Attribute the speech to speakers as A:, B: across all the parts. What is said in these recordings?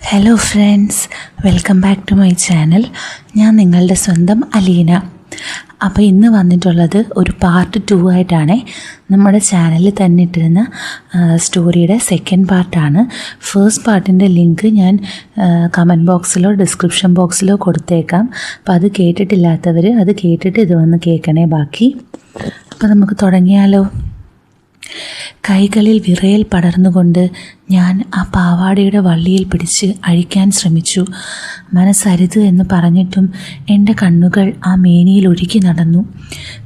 A: Hello friends, welcome back to my channel. ഞാൻ നിങ്ങളുടെ സ്വന്തം അലീന. അപ്പോൾ ഇന്ന് വന്നിട്ടുള്ളത് ഒരു പാർട്ട് 2 ആയിട്ടാണ്. നമ്മുടെ ചാനലിൽ തന്നെ ഇട്ടിരുന്ന സ്റ്റോറിയുടെ സെക്കൻഡ് പാർട്ടാണ്. ഫസ്റ്റ് പാർട്ടിൻ്റെ ലിങ്ക് ഞാൻ കമൻറ്റ് ബോക്സിലോ ഡിസ്ക്രിപ്ഷൻ ബോക്സിലോ കൊടുത്തേക്കാം. അപ്പോൾ അത് കേട്ടിട്ടില്ലാത്തവർ അത് കേട്ടിട്ട് ഇത് വന്ന് കേൾക്കണേ ബാക്കി. അപ്പോൾ നമുക്ക് തുടങ്ങിയാലോ. കൈകളിൽ വിറയൽ പടർന്നുകൊണ്ട് ഞാൻ ആ പാവാടയുടെ വള്ളിയിൽ പിടിച്ച് അഴിക്കാൻ ശ്രമിച്ചു. മനസ്സരുത് എന്ന് പറഞ്ഞിട്ടും എൻ്റെ കണ്ണുകൾ ആ മേനിയിൽ ഒഴുകി നടന്നു.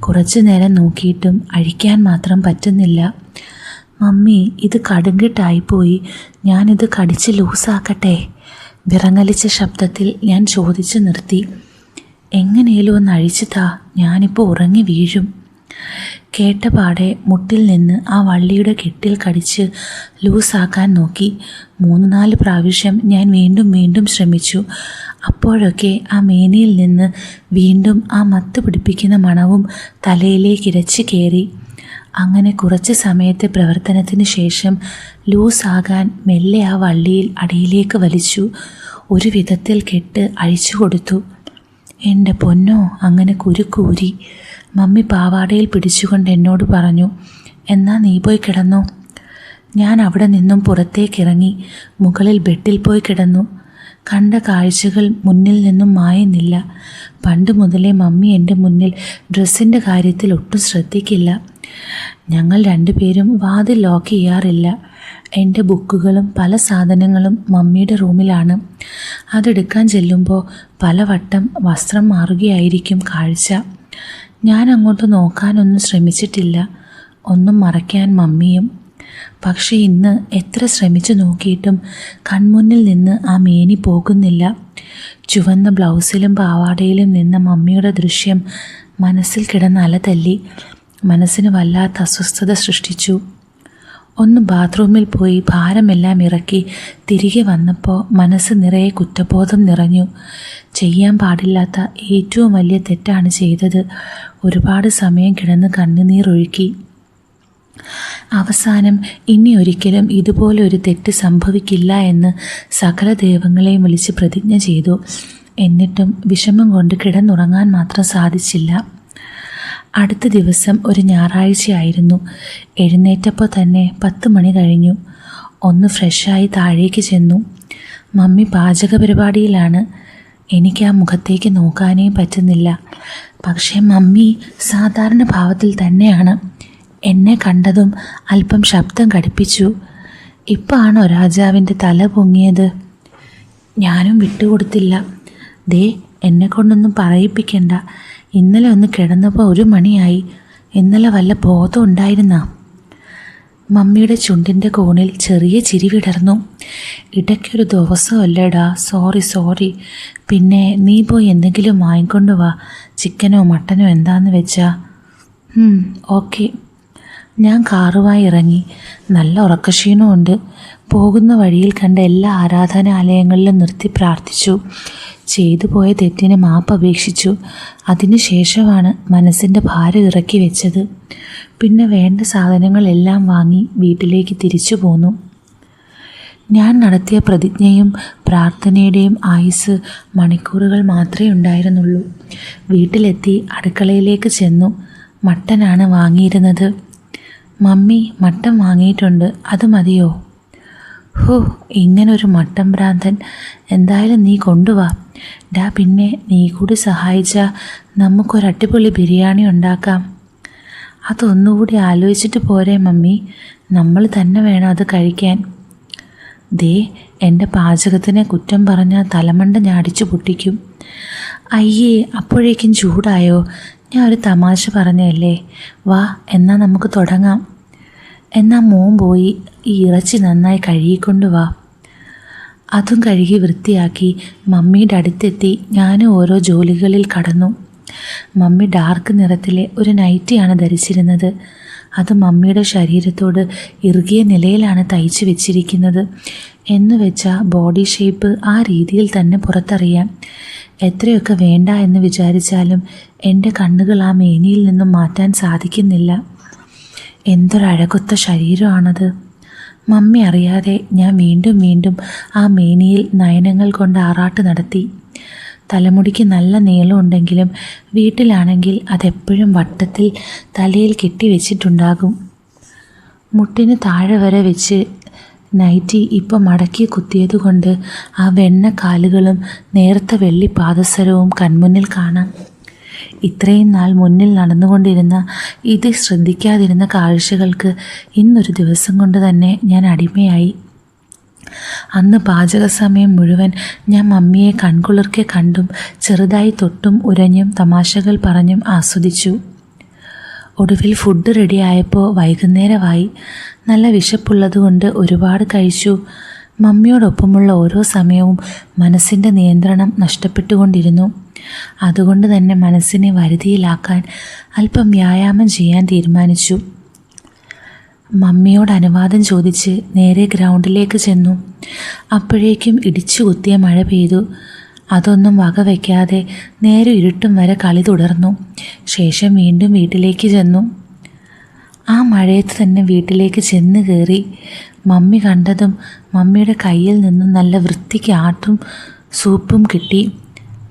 A: കുറച്ചു നേരം നോക്കിയിട്ടും അഴിക്കാൻ മാത്രം പറ്റുന്നില്ല. മമ്മി, ഇത് കടുങ്കിട്ടായിപ്പോയി, ഞാനിത് കടിച്ച് ലൂസാക്കട്ടെ? വിറങ്ങലിച്ച ശബ്ദത്തിൽ ഞാൻ ചോദിച്ചു നിർത്തി. എങ്ങനെയും ഒന്ന് അഴിച്ചു താ, ഞാനിപ്പോൾ ഉറങ്ങി വീഴും. കേട്ടപാടെ മുട്ടിൽ നിന്ന് ആ വള്ളിയുടെ കെട്ടിൽ കടിച്ച് ലൂസാക്കാൻ നോക്കി. 3-4 പ്രാവശ്യം ഞാൻ വീണ്ടും ശ്രമിച്ചു. അപ്പോഴൊക്കെ ആ മേനിയിൽ നിന്ന് വീണ്ടും ആ മത്ത് പിടിപ്പിക്കുന്ന മണവും തലയിലേക്ക് ഇരച്ച് കയറി. അങ്ങനെ കുറച്ച് സമയത്തെ പ്രവർത്തനത്തിന് ശേഷം ലൂസാകാൻ മെല്ലെ ആ വള്ളിയിൽ അടിയിലേക്ക് വലിച്ചു. ഒരു വിധത്തിൽ കെട്ട് അഴിച്ചു കൊടുത്തു. എൻ്റെ പൊന്നോ, അങ്ങനെ കുരുക്കൂരി. മമ്മി പാവാടയിൽ പിടിച്ചുകൊണ്ട് എന്നോട് പറഞ്ഞു, എന്നാ നീ പോയി കിടന്നു. ഞാൻ അവിടെ നിന്നും പുറത്തേക്കിറങ്ങി മുകളിൽ ബെഡിൽ പോയി കിടന്നു. കണ്ട കാഴ്ചകൾ മുന്നിൽ നിന്നും മായുന്നില്ല. പണ്ട് മുതലേ മമ്മി എൻ്റെ മുന്നിൽ ഡ്രസ്സിൻ്റെ കാര്യത്തിൽ ഒട്ടും ശ്രദ്ധിക്കില്ല. ഞങ്ങൾ രണ്ടുപേരും വാതിൽ ലോക്ക് ചെയ്യാറില്ല. എൻ്റെ ബുക്കുകളും പല സാധനങ്ങളും മമ്മിയുടെ റൂമിലാണ്. അതെടുക്കാൻ ചെല്ലുമ്പോൾ പലവട്ടം വസ്ത്രം മാറുകയായിരിക്കും കാഴ്ച. ഞാൻ അങ്ങോട്ട് നോക്കാനൊന്നും ശ്രമിച്ചിട്ടില്ല, ഒന്നും മറയ്ക്കാൻ മമ്മിയും. പക്ഷേ ഇന്ന് എത്ര ശ്രമിച്ചു നോക്കിയിട്ടും കൺമുന്നിൽ നിന്ന് ആ മേനി പോകുന്നില്ല. ചുവന്ന ബ്ലൗസിലും പാവാടയിലും നിന്ന മമ്മിയുടെ ദൃശ്യം മനസ്സിൽ കിടന്ന് അലതല്ലി. മനസ്സിന് വല്ലാത്ത അസ്വസ്ഥത സൃഷ്ടിച്ചു. ഒന്ന് ബാത്റൂമിൽ പോയി ഭാരമെല്ലാം ഇറക്കി തിരികെ വന്നപ്പോൾ മനസ്സ് നിറയെ കുറ്റബോധം നിറഞ്ഞു. ചെയ്യാൻ പാടില്ലാത്ത ഏറ്റവും വലിയ തെറ്റാണ് ചെയ്തത്. ഒരുപാട് സമയം കിടന്ന് കണ്ണുനീരൊഴുക്കി. അവസാനം ഇനി ഒരിക്കലും ഇതുപോലെ ഒരു തെറ്റ് സംഭവിക്കില്ല എന്ന് സകല ദൈവങ്ങളെയും വിളിച്ച് പ്രതിജ്ഞ ചെയ്തു. എന്നിട്ടും വിഷമം കൊണ്ട് കിടന്നുറങ്ങാൻ മാത്രം സാധിച്ചില്ല. അടുത്ത ദിവസം ഒരു ഞായറാഴ്ചയായിരുന്നു. എഴുന്നേറ്റപ്പോൾ തന്നെ 10 മണി കഴിഞ്ഞു. ഒന്ന് ഫ്രഷായി താഴേക്ക് ചെന്നു. മമ്മി പാചക പരിപാടിയിലാണ്. എനിക്ക് ആ മുഖത്തേക്ക് നോക്കാനേ പറ്റുന്നില്ല. പക്ഷേ മമ്മി സാധാരണ ഭാവത്തിൽ തന്നെയാണ്. എന്നെ കണ്ടതും അല്പം ശബ്ദം ഘടിപ്പിച്ചു. ഇപ്പം ആണോ രാജാവിൻ്റെ തല പൊങ്ങിയത്? ഞാനും വിട്ടുകൊടുത്തില്ല. ദേ, എന്നെ കൊണ്ടൊന്നും പറയിപ്പിക്കണ്ട. ഇന്നലെ ഒന്ന് കിടന്നപ്പോൾ 1 മണിയായി. ഇന്നലെ വല്ല ബോധം ഉണ്ടായിരുന്നാ? മമ്മിയുടെ ചുണ്ടിൻ്റെ കോണിൽ ചെറിയ ചിരി വിടർന്നു. ഇടയ്ക്കൊരു ദിവസമല്ലേടാ, സോറി. പിന്നെ നീ പോയി എന്തെങ്കിലും വാങ്ങിക്കൊണ്ട് വാ, ചിക്കനോ മട്ടനോ എന്താന്ന് വെച്ചാ. ഓക്കെ. ഞാൻ കാറുമായി ഇറങ്ങി. നല്ല ഉറക്കക്ഷീണമുണ്ട്. പോകുന്ന വഴിയിൽ കണ്ട എല്ലാ ആരാധനാലയങ്ങളിലും നിർത്തി പ്രാർത്ഥിച്ചു. ചെയ്തു പോയ തെറ്റിന് മാപ്പ് അപേക്ഷിച്ചു. അതിനുശേഷമാണ് മനസ്സിൻ്റെ ഭാരം ഇറക്കി വെച്ചത്. പിന്നെ വേണ്ട സാധനങ്ങളെല്ലാം വാങ്ങി വീട്ടിലേക്ക് തിരിച്ചു പോന്നു. ഞാൻ നടത്തിയ പ്രതിജ്ഞയും പ്രാർത്ഥനയുടെയും ആയുസ് മണിക്കൂറുകൾ മാത്രമേ ഉണ്ടായിരുന്നുള്ളൂ. വീട്ടിലെത്തി അടുക്കളയിലേക്ക് ചെന്നു. മട്ടനാണ് വാങ്ങിയിരുന്നത്. മമ്മി, മട്ടൻ വാങ്ങിയിട്ടുണ്ട്, അത് മതിയോ? ഇങ്ങനൊരു മട്ടൻ ഭ്രാന്തൻ. എന്തായാലും നീ കൊണ്ടുവാ. പിന്നെ നീ കൂടി സഹായിച്ചാൽ നമുക്കൊരടിപൊളി ബിരിയാണി ഉണ്ടാക്കാം. അതൊന്നുകൂടി ആലോചിച്ചിട്ട് പോരെ മമ്മി, നമ്മൾ തന്നെ വേണം അത് കഴിക്കാൻ. ദേ, എൻ്റെ പാചകത്തിനെ കുറ്റം പറഞ്ഞാൽ തലമണ്ട ഞാടിച്ചു പൊട്ടിക്കും. അയ്യേ, അപ്പോഴേക്കും ചൂടായോ? ഞാൻ ഒരു തമാശ പറഞ്ഞല്ലേ. വാ, എന്നാൽ നമുക്ക് തുടങ്ങാം. എന്നാൽ മോൻ പോയി ഈ ഇറച്ചി നന്നായി കഴുകിക്കൊണ്ട് വാ. അതും കഴുകി വൃത്തിയാക്കി മമ്മിയുടെ അടുത്തെത്തി ഞാനും ഓരോ ജോലികളിൽ കടന്നു. മമ്മി ഡാർക്ക് നിറത്തിലെ ഒരു നൈറ്റിയാണ് ധരിച്ചിരുന്നത്. അത് മമ്മിയുടെ ശരീരത്തോട് ഇറുകിയ നിലയിലാണ് തയ്ച്ചു വെച്ചിരിക്കുന്നത്. എന്ന് വെച്ചാൽ ബോഡി ഷേപ്പ് ആ രീതിയിൽ തന്നെ പുറത്തറിയാം. എത്രയൊക്കെ വേണ്ട എന്ന് വിചാരിച്ചാലും എൻ്റെ കണ്ണുകൾ ആ മേനിയിൽ നിന്നും മാറ്റാൻ സാധിക്കുന്നില്ല. എന്തൊരഴകൊത്ത ശരീരമാണത്. മമ്മി അറിയാതെ ഞാൻ വീണ്ടും വീണ്ടും ആ മേനിയിൽ നയനങ്ങൾ കൊണ്ട് ആറാട്ട് നടത്തി. തലമുടിക്ക് നല്ല നീളമുണ്ടെങ്കിലും വീട്ടിലാണെങ്കിൽ അതെപ്പോഴും വട്ടത്തിൽ തലയിൽ കെട്ടിവെച്ചിട്ടുണ്ടാകും. മുട്ടിന് താഴെ വരെ വെച്ച് നൈറ്റി ഇപ്പോൾ മടക്കി കുത്തിയതുകൊണ്ട് ആ വെണ്ണ കാലുകളും നേർത്ത വെള്ളി പാദസരവും കൺമുന്നിൽ കാണാം. ഇത്രയും നാൾ മുന്നിൽ നടന്നുകൊണ്ടിരുന്ന ഇത് ശ്രദ്ധിക്കാതിരുന്ന കാഴ്ചകൾക്ക് ഇന്നൊരു ദിവസം കൊണ്ട് തന്നെ ഞാൻ അടിമയായി. അന്ന് പാചക സമയം മുഴുവൻ ഞാൻ മമ്മിയെ കൺകുളിർക്കെ കണ്ടും ചെറുതായി തൊട്ടും ഉരഞ്ഞും തമാശകൾ പറഞ്ഞും ആസ്വദിച്ചു. ഒടുവിൽ ഫുഡ് റെഡിയായപ്പോൾ വൈകുന്നേരമായി. നല്ല വിശപ്പുള്ളതുകൊണ്ട് ഒരുപാട് കഴിച്ചു. മമ്മിയോടൊപ്പമുള്ള ഓരോ സമയവും മനസ്സിൻ്റെ നിയന്ത്രണം നഷ്ടപ്പെട്ടുകൊണ്ടിരുന്നു. അതുകൊണ്ട് തന്നെ മനസ്സിനെ വരുതിയിലാക്കാൻ അല്പം വ്യായാമം ചെയ്യാൻ തീരുമാനിച്ചു. മമ്മിയോട് അനുവാദം ചോദിച്ച് നേരെ ഗ്രൗണ്ടിലേക്ക് ചെന്നു. അപ്പോഴേക്കും ഇടിച്ചു കുത്തിയ മഴ പെയ്തു. അതൊന്നും വകവയ്ക്കാതെ നേരെ ഇരുട്ടും വരെ കളി തുടർന്നു. ശേഷം വീണ്ടും വീട്ടിലേക്ക് ചെന്നു. ആ മഴയത്ത് തന്നെ വീട്ടിലേക്ക് ചെന്ന് കയറി. മമ്മി കണ്ടതും മമ്മിയുടെ കയ്യിൽ നിന്നും നല്ല വൃത്തിക്ക് ആട്ടും സൂപ്പും കിട്ടി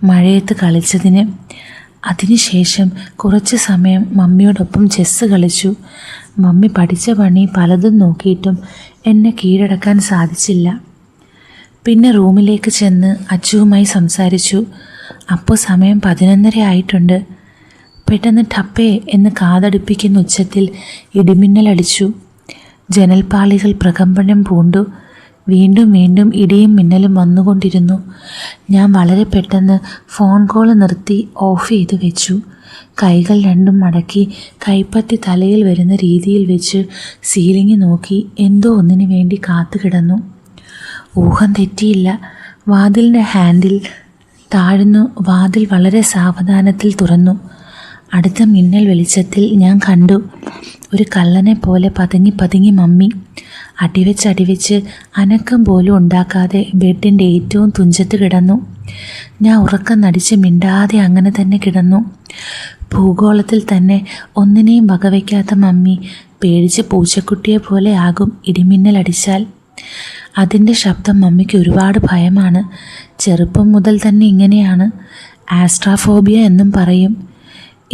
A: മഴയത്ത് കളിച്ചതിന്. അതിനുശേഷം കുറച്ച് സമയം മമ്മിയോടൊപ്പം ചെസ്സ് കളിച്ചു. മമ്മി പഠിച്ച പണി പലതും നോക്കിയിട്ടും എന്നെ കീഴടക്കാൻ സാധിച്ചില്ല. പിന്നെ റൂമിലേക്ക് ചെന്ന് അച്ചുവുമായി സംസാരിച്ചു. അപ്പോൾ സമയം 11:30 ആയിട്ടുണ്ട്. പെട്ടെന്ന് ടപ്പേ എന്ന് കാതടുപ്പിക്കുന്ന ഉച്ചത്തിൽ ഇടിമിന്നലടിച്ചു. ജനൽപ്പാളികൾ പ്രകമ്പനം പൂണ്ടു. വീണ്ടും വീണ്ടും ഇടിയും മിന്നലും വന്നുകൊണ്ടിരുന്നു. ഞാൻ വളരെ പെട്ടെന്ന് ഫോൺ കോൾ നിർത്തി ഓഫ് ചെയ്ത് വെച്ചു. കൈകൾ രണ്ടും മടക്കി കൈപ്പത്തി തലയിൽ വരുന്ന രീതിയിൽ വെച്ച് സീലിംഗ് നോക്കി എന്തോ ഒന്നിനു വേണ്ടി കാത്തു കിടന്നു. ഊഹം തെറ്റിയില്ല. വാതിലിൻ്റെ ഹാൻഡിൽ താഴ്ന്നു. വാതിൽ വളരെ സാവധാനത്തിൽ തുറന്നു. അടുത്ത മിന്നൽ വെളിച്ചത്തിൽ ഞാൻ കണ്ടു ഒരു കള്ളനെ പോലെ പതുങ്ങി പതുങ്ങി മമ്മി അടിവെച്ച് അനക്കം പോലും ഉണ്ടാക്കാതെ ബെഡിൻ്റെ ഏറ്റവും തുഞ്ചത്ത് കിടന്നു. ഞാൻ ഉറക്കം നടിച്ച് മിണ്ടാതെ അങ്ങനെ തന്നെ കിടന്നു. ഭൂഗോളത്തിൽ തന്നെ ഒന്നിനെയും വകവയ്ക്കാത്ത മമ്മി പേടിച്ച് പൂച്ചക്കുട്ടിയെ പോലെ ആകും ഇടിമിന്നലടിച്ചാൽ. അതിൻ്റെ ശബ്ദം മമ്മിക്ക് ഒരുപാട് ഭയമാണ്. ചെറുപ്പം മുതൽ തന്നെ ഇങ്ങനെയാണ്. ആസ്ട്രാഫോബിയ എന്നും പറയും.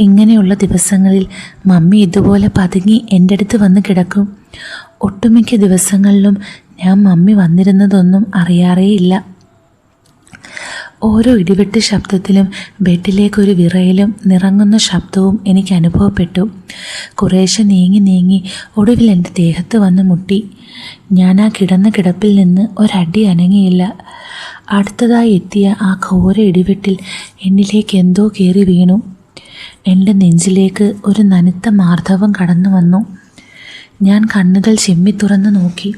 A: ഇങ്ങനെയുള്ള ദിവസങ്ങളിൽ മമ്മി ഇതുപോലെ പതുങ്ങി എൻ്റെ അടുത്ത് വന്ന് കിടക്കും. ഒട്ടുമിക്ക ദിവസങ്ങളിലും ഞാൻ മമ്മി വന്നിരുന്നതൊന്നും അറിയാറേയില്ല. ഓരോ ഇടിവെട്ട് ശബ്ദത്തിലും ബെഡിലേക്കൊരു വിറയലും നിറങ്ങുന്ന ശബ്ദവും എനിക്ക് അനുഭവപ്പെട്ടു. കുറേശ്ശെ നീങ്ങി നീങ്ങി ഒടുവിൽ എൻ്റെ ദേഹത്ത് വന്ന് മുട്ടി. ഞാൻ ആ കിടന്ന കിടപ്പിൽ നിന്ന് ഒരടി അനങ്ങിയില്ല. അടുത്തതായി എത്തിയ ആ ഘോര ഇടിവെട്ടിൽ എന്നിലേക്ക് എന്തോ കയറി വീണു. എൻ്റെ നെഞ്ചിലേക്ക് ഒരു നനുത്ത മാർദ്ദവം കടന്നു വന്നു. ഞാൻ കണ്ണുകൾ ചെമ്മി തുറന്ന് നോക്കി.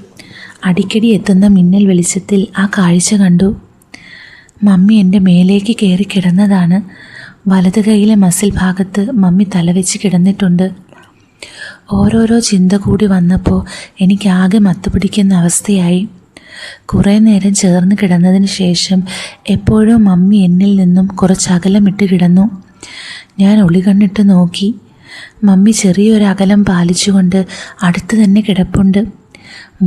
A: അടിക്കടി എത്തുന്ന മിന്നൽ വെളിച്ചത്തിൽ ആ കാഴ്ച കണ്ടു. മമ്മി എൻ്റെ മേലേക്ക് കയറി കിടന്നതാണ്. വലത് കൈയിലെ മസിൽ ഭാഗത്ത് മമ്മി തലവെച്ച് കിടന്നിട്ടുണ്ട്. ഓരോരോ ചിന്ത കൂടി വന്നപ്പോൾ എനിക്കാകെ മത്തുപിടിക്കുന്ന അവസ്ഥയായി. കുറേ നേരം ചേർന്ന് കിടന്നതിന് ശേഷം എപ്പോഴോ മമ്മി എന്നിൽ നിന്നും കുറച്ചകലമിട്ട് കിടന്നു. ഞാൻ ഒളികണ്ണിട്ട് നോക്കി. മമ്മി ചെറിയൊരകലം പാലിച്ചുകൊണ്ട് അടുത്ത് തന്നെ കിടപ്പുണ്ട്.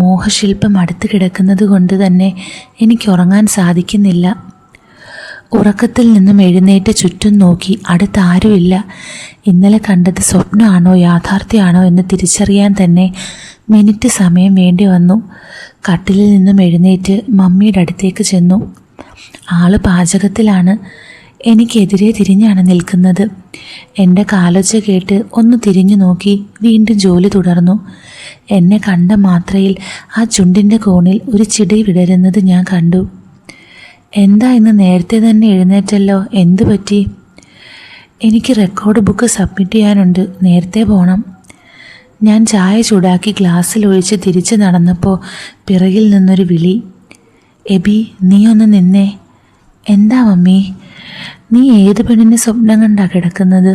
A: മോഹശില്പം അടുത്ത് കിടക്കുന്നത് കൊണ്ട് തന്നെ എനിക്ക് ഉറങ്ങാൻ സാധിക്കുന്നില്ല. ഉറക്കത്തിൽ നിന്നും എഴുന്നേറ്റ് ചുറ്റും നോക്കി. അടുത്താരുമില്ല. ഇന്നലെ കണ്ടത് സ്വപ്നമാണോ യാഥാർത്ഥ്യമാണോ എന്ന് തിരിച്ചറിയാൻ തന്നെ മിനിറ്റ് സമയം വേണ്ടി വന്നു. കട്ടിലിൽ നിന്നും എഴുന്നേറ്റ് മമ്മിയുടെ അടുത്തേക്ക് ചെന്നു. ആള് പാചകത്തിലാണ്. എനിക്കെതിരെ തിരിഞ്ഞാണ് നിൽക്കുന്നത്. എൻ്റെ കാലൊച്ച കേട്ട് ഒന്ന് തിരിഞ്ഞു നോക്കി വീണ്ടും ജോലി തുടർന്നു. എന്നെ കണ്ട മാത്രയിൽ ആ ചുണ്ടിൻ്റെ കോണിൽ ഒരു ചിടി വിടരുന്നത് ഞാൻ കണ്ടു. എന്താ ഇന്ന് നേരത്തെ തന്നെ എഴുന്നേറ്റല്ലോ, എന്തു പറ്റി? എനിക്ക് റെക്കോർഡ് ബുക്ക് സബ്മിറ്റ് ചെയ്യാനുണ്ട്, നേരത്തെ പോകണം. ഞാൻ ചായ ചൂടാക്കി ഗ്ലാസ്സിലൊഴിച്ച് തിരിച്ച് നടന്നപ്പോൾ പിറകിൽ നിന്നൊരു വിളി. എബി, നീ ഒന്ന് നിന്നേ. എന്താ മമ്മി? നീ ഏത് പെണ്ണിൻ്റെ സ്വപ്നം കണ്ടാ കിടക്കുന്നത്?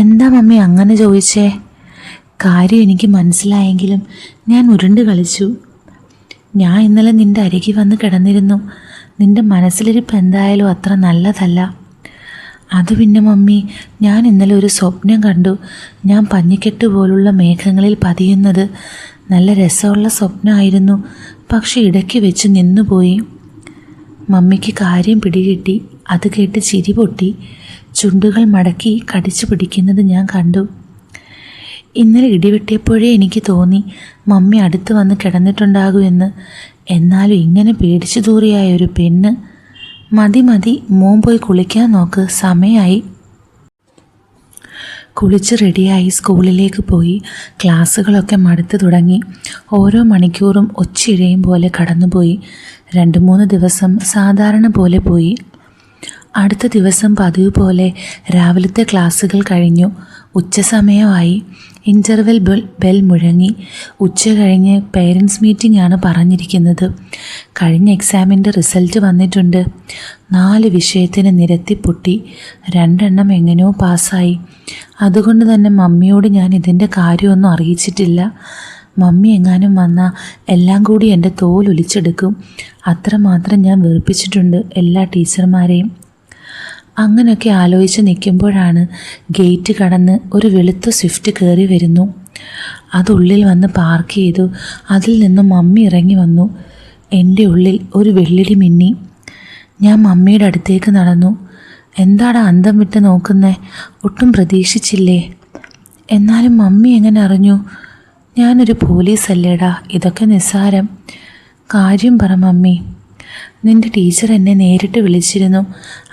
A: എന്താ മമ്മി അങ്ങനെ ചോദിച്ചേ? കാര്യം എനിക്ക് മനസ്സിലായെങ്കിലും ഞാൻ ഉരുണ്ട് കളിച്ചു. ഞാൻ ഇന്നലെ നിൻ്റെ അരികിൽ വന്ന് കിടന്നിരുന്നു. നിൻ്റെ മനസ്സിലിരിപ്പ് എന്തായാലും അത്ര നല്ലതല്ല. അത് പിന്നെ മമ്മി, ഞാൻ ഇന്നലെ ഒരു സ്വപ്നം കണ്ടു. ഞാൻ പഞ്ഞിക്കെട്ട് പോലുള്ള മേഘങ്ങളിൽ പതിയുന്നത്. നല്ല രസമുള്ള സ്വപ്നമായിരുന്നു, പക്ഷെ ഇടയ്ക്ക് വെച്ച് നിന്നുപോയി. മമ്മിക്ക് കാര്യം പിടികിട്ടി. അത് കേട്ട് ചിരി പൊട്ടി. ചുണ്ടുകൾ മടക്കി കടിച്ചു പിടിക്കുന്നത് ഞാൻ കണ്ടു. ഇന്നലെ ഇടിവെട്ടിയപ്പോഴേ എനിക്ക് തോന്നി മമ്മി അടുത്ത് വന്ന് കിടന്നിട്ടുണ്ടാകുമെന്ന്. എന്നാലും ഇങ്ങനെ പേടിച്ചു തൂറിയായ ഒരു പെണ്ണ്. മതി മതി, മോൻ പോയി കുളിക്കാൻ നോക്ക്, സമയമായി. കുളിച്ച് റെഡിയായി സ്കൂളിലേക്ക് പോയി. ക്ലാസ്സുകളൊക്കെ മടുത്തു തുടങ്ങി. ഓരോ മണിക്കൂറും ഒച്ചിഴയും പോലെ കടന്നുപോയി. 2-3 ദിവസം സാധാരണ പോലെ പോയി. അടുത്ത ദിവസം പതിവ് പോലെ രാവിലത്തെ ക്ലാസ്സുകൾ കഴിഞ്ഞു. ഉച്ചസമയമായി. ഇൻ്റർവെൽ ബെൽ മുഴങ്ങി. ഉച്ച കഴിഞ്ഞ് പേരൻസ് മീറ്റിംഗ് ആണ് പറഞ്ഞിരിക്കുന്നത്. കഴിഞ്ഞ എക്സാമിൻ്റെ റിസൾട്ട് വന്നിട്ടുണ്ട്. 4 വിഷയത്തിന് നിരത്തിപ്പൊട്ടി. 2 എണ്ണം എങ്ങനെയോ പാസ്സായി. അതുകൊണ്ട് തന്നെ മമ്മിയോട് ഞാൻ ഇതിൻ്റെ കാര്യമൊന്നും അറിയിച്ചിട്ടില്ല. മമ്മി എങ്ങാനും വന്നാൽ എല്ലാം കൂടി എൻ്റെ തോലൊലിച്ചെടുക്കും. അത്രമാത്രം ഞാൻ വെറുപ്പിച്ചിട്ടുണ്ട് എല്ലാ ടീച്ചർമാരെയും. അങ്ങനെയൊക്കെ ആലോചിച്ച് നിൽക്കുമ്പോഴാണ് ഗേറ്റ് കടന്ന് ഒരു വെളുത്ത സ്വിഫ്റ്റ് കയറി വരുന്നു. അതുള്ളിൽ വന്ന് പാർക്ക് ചെയ്തു. അതിൽ നിന്നും മമ്മി ഇറങ്ങി വന്നു. എൻ്റെ ഉള്ളിൽ ഒരു വെള്ളിടി മിന്നി. ഞാൻ മമ്മിയുടെ അടുത്തേക്ക് നടന്നു. എന്താടാ അന്തം വിട്ട് നോക്കുന്നേ? ഒട്ടും പ്രതീക്ഷിച്ചില്ലേ? എന്നാലും മമ്മി എങ്ങനെ അറിഞ്ഞു? ഞാനൊരു പോലീസല്ലേടാ, ഇതൊക്കെ നിസ്സാരം. കാര്യം പറ മമ്മി. നിൻ്റെ ടീച്ചർ എന്നെ നേരിട്ട് വിളിച്ചിരുന്നു.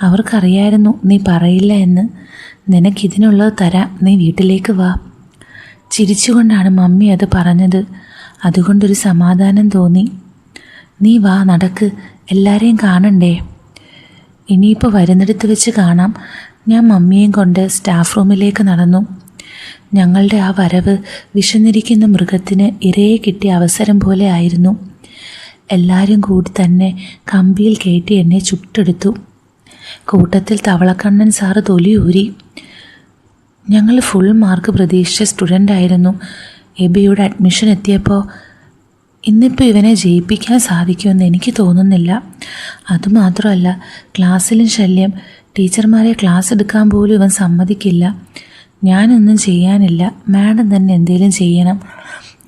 A: അവർക്കറിയായിരുന്നു നീ പറയില്ല എന്ന്. നിനക്കിതിനുള്ളത് തരാം, നീ വീട്ടിലേക്ക് വാ. ചിരിച്ചുകൊണ്ടാണ് മമ്മി അത് പറഞ്ഞത്. അതുകൊണ്ടൊരു സമാധാനം തോന്നി. നീ വാ, നടക്ക്, എല്ലാവരെയും കാണണ്ടേ. ഇനിയിപ്പോൾ വരുന്നിടത്ത് വെച്ച് കാണാം. ഞാൻ മമ്മിയെയും കൊണ്ട് സ്റ്റാഫ് റൂമിലേക്ക് നടന്നു. ഞങ്ങളുടെ ആ വരവ് വിശന്നിരിക്കുന്ന മൃഗത്തിന് ഇരയെ കിട്ടിയ അവസരം പോലെ ആയിരുന്നു. എല്ലാവരും കൂടി തന്നെ കമ്പിയിൽ കയറ്റി എന്നെ ചുട്ടെടുത്തു. കൂട്ടത്തിൽ തവളക്കണ്ണൻ സാറ് തൊലിയൂരി. ഞങ്ങൾ ഫുൾ മാർക്ക് പ്രതീക്ഷിച്ച സ്റ്റുഡൻ്റ് ആയിരുന്നു. എബിയുടെ അഡ്മിഷൻ എത്തിയപ്പോൾ ഇന്നിപ്പോൾ ഇവനെ ജയിപ്പിക്കാൻ സാധിക്കുമെന്ന് എനിക്ക് തോന്നുന്നില്ല. അതുമാത്രമല്ല, ക്ലാസ്സിലും ശല്യം. ടീച്ചർമാരെ ക്ലാസ് എടുക്കാൻ പോലും ഇവൻ സമ്മതിക്കില്ല. ഞാനൊന്നും ചെയ്യാനില്ല, മാഡം തന്നെ എന്തെങ്കിലും ചെയ്യണം.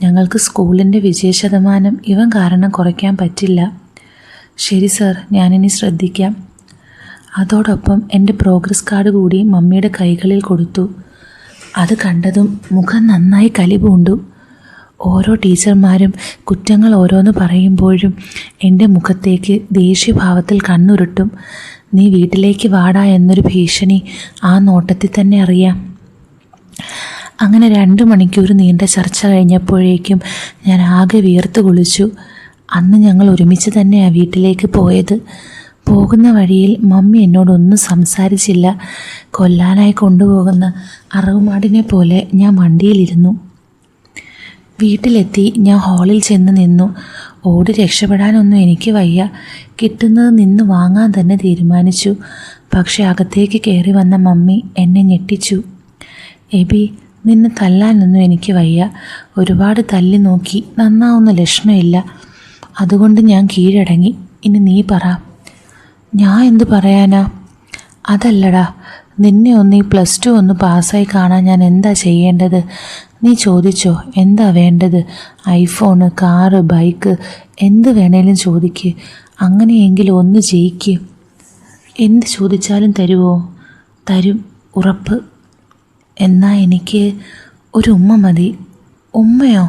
A: ഞങ്ങൾക്ക് സ്കൂളിൻ്റെ വിജയശതമാനം ഇവൻ കാരണം കുറയ്ക്കാൻ പറ്റില്ല. ശരി സർ, ഞാനിനി ശ്രദ്ധിക്കാം. അതോടൊപ്പം എൻ്റെ പ്രോഗ്രസ് കാർഡ് കൂടി മമ്മിയുടെ കൈകളിൽ കൊടുത്തു. അത് കണ്ടതും മുഖം നന്നായി കലിപൂണ്ടു. ഓരോ ടീച്ചർമാരും കുറ്റങ്ങൾ ഓരോന്ന് പറയുമ്പോഴും എൻ്റെ മുഖത്തേക്ക് ദേഷ്യഭാവത്തിൽ കണ്ണുരുട്ടും. നീ വീട്ടിലേക്ക് വാടാ എന്നൊരു ഭീഷണി ആ നോട്ടത്തിൽ തന്നെ അറിയാം. അങ്ങനെ 2 മണിക്കൂർ നീണ്ട ചർച്ച കഴിഞ്ഞപ്പോഴേക്കും ഞാൻ ആകെ വിയർത്ത് കുളിച്ചു. അന്ന് ഞങ്ങൾ ഒരുമിച്ച് തന്നെയാണ് വീട്ടിലേക്ക് പോയത്. പോകുന്ന വഴിയിൽ മമ്മി എന്നോടൊന്നും സംസാരിച്ചില്ല. കൊല്ലാനായി കൊണ്ടുപോകുന്ന അറവുമാടിനെ പോലെ ഞാൻ വണ്ടിയിലിരുന്നു. വീട്ടിലെത്തി ഞാൻ ഹാളിൽ ചെന്ന് നിന്നു. ഓടി രക്ഷപ്പെടാനൊന്നും എനിക്ക് വയ്യ. കിട്ടുന്നത് നിന്ന് വാങ്ങാൻ തന്നെ തീരുമാനിച്ചു. പക്ഷെ അകത്തേക്ക് കയറി വന്ന മമ്മി എന്നെ ഞെട്ടിച്ചു. എബി, നിന്നെ തല്ലാനൊന്നും എനിക്ക് വയ്യ. ഒരുപാട് തല്ലി നോക്കി, നന്നാവുന്ന ലക്ഷണമില്ല. അതുകൊണ്ട് ഞാൻ കീഴടങ്ങി. ഇനി നീ പറ. ഞാൻ എന്ത് പറയാനാ? അതല്ലടാ, നിന്നെ ഒന്ന് ഈ +2 ഒന്ന് പാസ്സായി കാണാൻ ഞാൻ എന്താ ചെയ്യേണ്ടത്? നീ ചോദിച്ചോ, എന്താ വേണ്ടത്? ഐഫോണ്, കാറ്, ബൈക്ക്, എന്ത് വേണേലും ചോദിക്ക്. അങ്ങനെയെങ്കിലും ഒന്ന് ജയിക്ക്. എന്ത് ചോദിച്ചാലും തരുമോ? തരും, ഉറപ്പ്. എന്നാൽ എനിക്ക് ഒരു ഉമ്മ മതി. ഉമ്മയോ?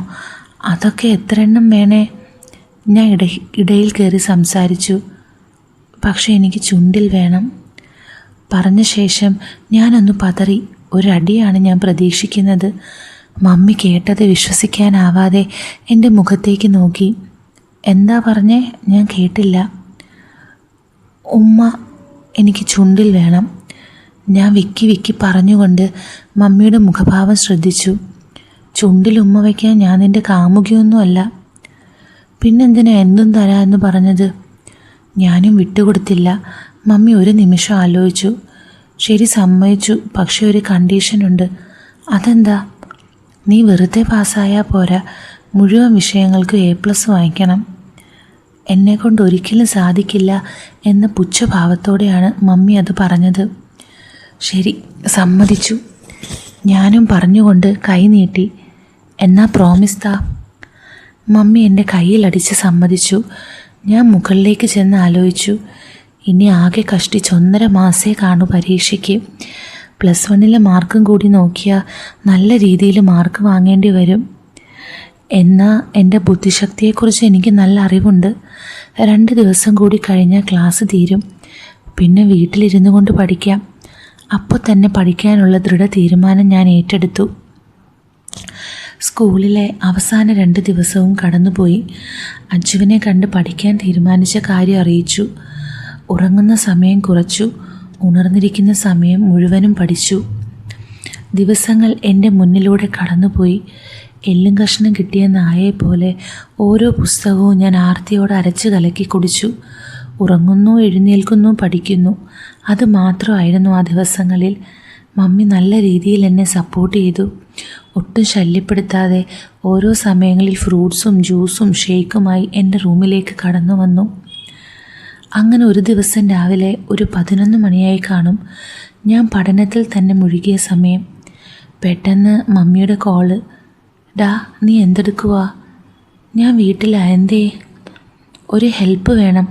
A: അതൊക്കെ എത്ര എണ്ണം വേണേ? ഞാൻ ഇടയിൽ കയറി സംസാരിച്ചു. പക്ഷെ എനിക്ക് ചുണ്ടിൽ വേണം. പറഞ്ഞ ശേഷം ഞാനൊന്ന് പതറി. ഒരടിയാണ് ഞാൻ പ്രതീക്ഷിക്കുന്നത്. മമ്മി കേട്ടത് വിശ്വസിക്കാനാവാതെ എൻ്റെ മുഖത്തേക്ക് നോക്കി. എന്താ പറഞ്ഞേ? ഞാൻ കേട്ടില്ല. ഉമ്മ, എനിക്ക് ചുണ്ടിൽ വേണം. ഞാൻ വിക്കി പറഞ്ഞുകൊണ്ട് മമ്മിയുടെ മുഖഭാവം ശ്രദ്ധിച്ചു. ചുണ്ടിൽ ഉമ്മ വയ്ക്കാൻ ഞാൻ നിൻ്റെ കാമുകിയൊന്നുമല്ല. പിന്നെന്തിനാ എന്തും തരാമെന്ന് പറഞ്ഞത്? ഞാനും വിട്ടുകൊടുത്തില്ല. മമ്മി ഒരു നിമിഷം ആലോചിച്ചു. ശരി, സമ്മതിച്ചു. പക്ഷെ ഒരു കണ്ടീഷനുണ്ട്. അതെന്താ? നീ വെറുതെ പാസ്സായാൽ പോരാ, മുഴുവൻ വിഷയങ്ങൾക്കും A+ വാങ്ങിക്കണം. എന്നെക്കൊണ്ട് ഒരിക്കലും സാധിക്കില്ല എന്ന പുച്ഛഭാവത്തോടെയാണ് മമ്മി അത് പറഞ്ഞത്. ശരി, സമ്മതിച്ചു. ഞാനും പറഞ്ഞുകൊണ്ട് കൈ നീട്ടി. എന്നാ പ്രോമിസ് താ. മമ്മി എൻ്റെ കയ്യിലടിച്ച് സമ്മതിച്ചു. ഞാൻ മുകളിലേക്ക് ചെന്ന് ആലോചിച്ചു, ഇനി ആകെ കഷ്ടിച്ച് 1.5 മാസേ കാണൂ പരീക്ഷയ്ക്ക്. +1 മാർക്കും കൂടി നോക്കിയാൽ നല്ല രീതിയിൽ മാർക്ക് വാങ്ങേണ്ടി വരും. എന്നാൽ എൻ്റെ ബുദ്ധിശക്തിയെക്കുറിച്ച് എനിക്ക് നല്ല അറിവുണ്ട്. 2 ദിവസം കൂടി കഴിഞ്ഞാൽ ക്ലാസ് തീരും. പിന്നെ വീട്ടിലിരുന്നു കൊണ്ട് പഠിക്കാം. അപ്പോൾ തന്നെ പഠിക്കാനുള്ള ദൃഢ തീരുമാനം ഞാൻ ഏറ്റെടുത്തു. സ്കൂളിലെ അവസാന 2 ദിവസവും കടന്നുപോയി. അച്ചുവിനെ കണ്ട് പഠിക്കാൻ തീരുമാനിച്ച കാര്യം അറിയിച്ചു. ഉറങ്ങുന്ന സമയം കുറച്ചു, ഉണർന്നിരിക്കുന്ന സമയം മുഴുവനും പഠിച്ചു. ദിവസങ്ങൾ എൻ്റെ മുന്നിലൂടെ കടന്നുപോയി. എല്ലും കഷ്ണം കിട്ടിയ നായയെപ്പോലെ ഓരോ പുസ്തകവും ഞാൻ ആർത്തിയോടെ അരച്ച് കലക്കി കുടിച്ചു. ഉറങ്ങുന്നു, എഴുന്നേൽക്കുന്നു, പഠിക്കുന്നു. അത് മാത്രമായിരുന്നു ആ ദിവസങ്ങളിൽ. മമ്മി നല്ല രീതിയിൽ എന്നെ സപ്പോർട്ട് ചെയ്തു. ഒട്ടും ശല്യപ്പെടുത്താതെ ഓരോ സമയങ്ങളിൽ ഫ്രൂട്ട്സും ജ്യൂസും ഷേക്കുമായി എൻ്റെ റൂമിലേക്ക് കടന്നു വന്നു. അങ്ങനെ ഒരു ദിവസം രാവിലെ ഒരു 11 മണിയായി കാണും. ഞാൻ പഠനത്തിൽ തന്നെ മുഴുകിയ സമയം. പെട്ടെന്ന് മമ്മിയുടെ കോള്. ഡാ, നീ എന്തെടുക്കുവാ? ഞാൻ വീട്ടിലാ. എന്തേ? ഒരു ഹെൽപ്പ് വേണം.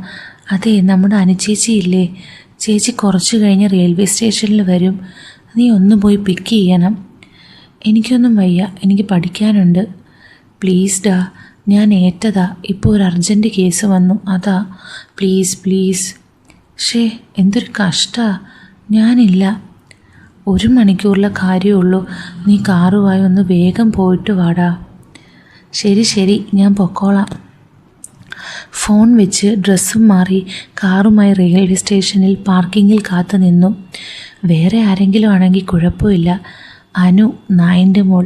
A: അതെ, നമ്മുടെ അനുചേച്ചി ഇല്ലേ, ചേച്ചി കുറച്ച് കഴിഞ്ഞ് റെയിൽവേ സ്റ്റേഷനിൽ വരും. നീ ഒന്ന് പോയി പിക്ക് ചെയ്യണം. എനിക്കൊന്നും വയ്യ, എനിക്ക് പഠിക്കാനുണ്ട്. പ്ലീസ് ഡാ, ഞാൻ ഏറ്റതാ. ഇപ്പോൾ ഒരു അർജൻറ്റ് കേസ് വന്നു, അതാ. Please please. എന്തൊരു കഷ്ടാ. ഞാനില്ല. 1 മണിക്കൂറിലെ കാര്യമുള്ളൂ. നീ കാറുമായി ഒന്ന് വേഗം പോയിട്ട് വാടാ. ശരി, ഞാൻ പൊക്കോളാം. ഫോൺ വെച്ച് ഡ്രസ്സും മാറി കാറുമായി റെയിൽവേ സ്റ്റേഷനിൽ പാർക്കിങ്ങിൽ കാത്തു നിന്നു. വേറെ ആരെങ്കിലും ആണെങ്കിൽ കുഴപ്പമില്ല. അനു, നായിൻ്റെ മോൾ,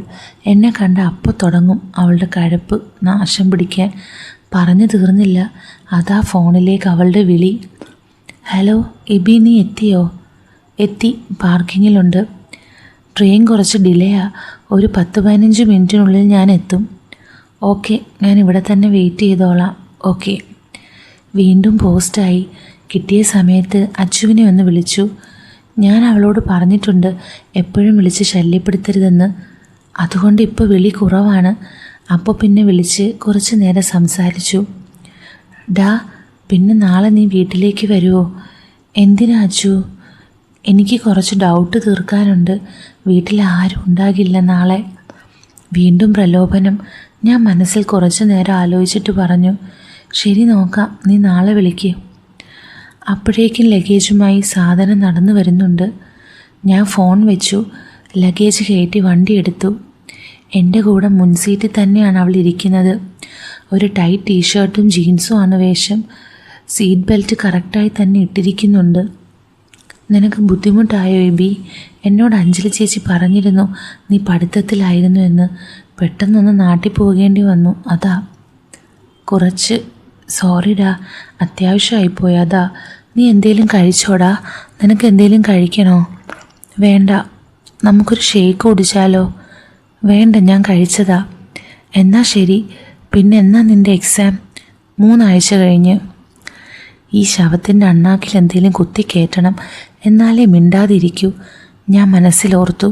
A: എന്നെ കണ്ട അപ്പോൾ തുടങ്ങും അവളുടെ കഴപ്പ് നാശം പിടിക്കാൻ. പറഞ്ഞു തീർന്നില്ല, അതാ ഫോണിലേക്ക് അവളുടെ വിളി. ഹലോ എബി, നീ എത്തിയോ? എത്തി, പാർക്കിങ്ങിലുണ്ട്. ട്രെയിൻ കുറച്ച് ഡിലേയാ. ഒരു 10-15 മിനിറ്റിനുള്ളിൽ ഞാൻ എത്തും. ഓക്കെ, ഞാൻ ഇവിടെ തന്നെ വെയിറ്റ് ചെയ്തോളാം. ഓക്കെ. വീണ്ടും പോസ്റ്റായി. കിട്ടിയ സമയത്ത് അച്ചുവിനെ ഒന്ന് വിളിച്ചു. ഞാൻ അവളോട് പറഞ്ഞിട്ടുണ്ട് എപ്പോഴും വിളിച്ച് ശല്യപ്പെടുത്തരുതെന്ന്. അതുകൊണ്ട് ഇപ്പോൾ വിളി കുറവാണ്. അപ്പോൾ പിന്നെ വിളിച്ച് കുറച്ച് നേരം സംസാരിച്ചു. ഡാ, പിന്നെ നാളെ നീ വീട്ടിലേക്ക് വരുമോ? എന്തിനാ അച്ചു? എനിക്ക് കുറച്ച് ഡൗട്ട് തീർക്കാനുണ്ട്. വീട്ടിൽ ആരും ഉണ്ടാകില്ല നാളെ. വീണ്ടും പ്രലോഭനം. ഞാൻ മനസ്സിൽ കുറച്ച് നേരം ആലോചിച്ചിട്ട് പറഞ്ഞു, ശരി നോക്കാം, നീ നാളെ വിളിക്ക്. അപ്പോഴേക്കും ലഗേജുമായി സാധനം നടന്നു വരുന്നുണ്ട്. ഞാൻ ഫോൺ വെച്ചു. ലഗേജ് കയറ്റി വണ്ടി എടുത്തു. എൻ്റെ കൂടെ മുൻസീറ്റിൽ തന്നെയാണ് അവൾ ഇരിക്കുന്നത്. ഒരു ടൈറ്റ് ടീഷർട്ടും ജീൻസുമാണ് വേഷം. സീറ്റ് ബെൽറ്റ് കറക്റ്റായി തന്നെ ഇട്ടിരിക്കുന്നുണ്ട്. നിനക്ക് ബുദ്ധിമുട്ടായോ എബി? എന്നോട് അഞ്ജലി ചേച്ചി പറഞ്ഞിരുന്നു നീ പഠിത്തത്തിലായിരുന്നു എന്ന്. പെട്ടെന്നൊന്ന് നാട്ടിൽ പോകേണ്ടി വന്നു, അതാ. കുറച്ച്. സോറിടാ, അത്യാവശ്യമായിപ്പോയി, അതാ. നീ എന്തേലും കഴിച്ചോടാ? നിനക്ക് എന്തേലും കഴിക്കണോ? വേണ്ട. നമുക്കൊരു ഷേക്ക് കുടിച്ചാലോ? വേണ്ട, ഞാൻ കഴിച്ചതാ. എന്നാ ശരി. പിന്നെ എന്നാ നിൻ്റെ എക്സാം? 3 ആഴ്ച കഴിഞ്ഞ്. ഈ ശവത്തിൻ്റെ അണ്ണാക്കിൽ എന്തെങ്കിലും കുത്തിക്കയറ്റണം, എന്നാലേ മിണ്ടാതിരിക്കൂ, ഞാൻ മനസ്സിലോർത്തു.